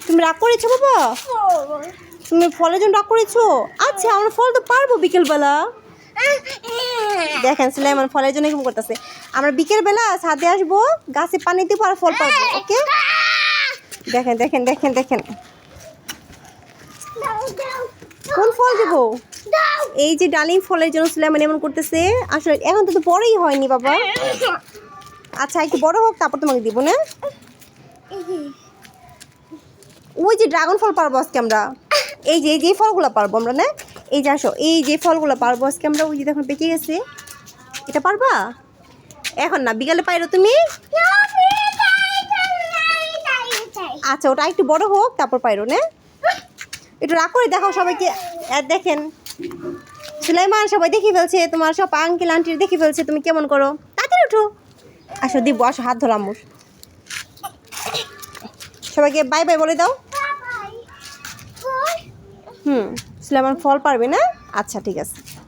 তুমি রাগ করেছো বাবা? তুমি ফলের জন্য রাগ করেছো? আচ্ছা আমরা ফল তো পারবো বিকেলবেলা। দেখেন সুলাইমান ফলের জন্য এরকম করতেছে। আমরা বিকেলবেলা ছাদে আসবো, গাছে পানি দিব আর ফল পারবো। ওকে, দেখেন দেখেন দেখেন দেখেন কোন ফল দেবো। এই যে ডালিম ফলের জন্য সুলাইমান এমন করতেছে। আসলে এখন তো বড়ই হয়নি বাবা। আচ্ছা একটু বড় হোক তারপর তোমাকে দিব না। ওই যে ড্রাগন ফল পারবো আজকে আমরা। এই যে ফলগুলো পারবো আমরা না। এই যে আসো, এই যে ফলগুলো পারবো আজকে আমরা। ওই যে দেখুন পেকে গেছে। এটা পারবা? এখন না, বিকালে পাইরো তুমি। আচ্ছা ওটা একটু বড় হোক তারপর পাইরো না। একটু রাগ করে দেখাও সবাইকে। দেখেন সুলাইমান সবাই দেখে ফেলছে, তোমার সব আঙ্কেল আন্টির দেখে ফেলছে তুমি কেমন করো। তাড়াতাড়ি উঠো, আসো দিব, আসো হাত ধরো আম্মুর। সবাইকে বাই বাই বলে দাও। সুলাইমান ফল পারবে না? আচ্ছা ঠিক আছে।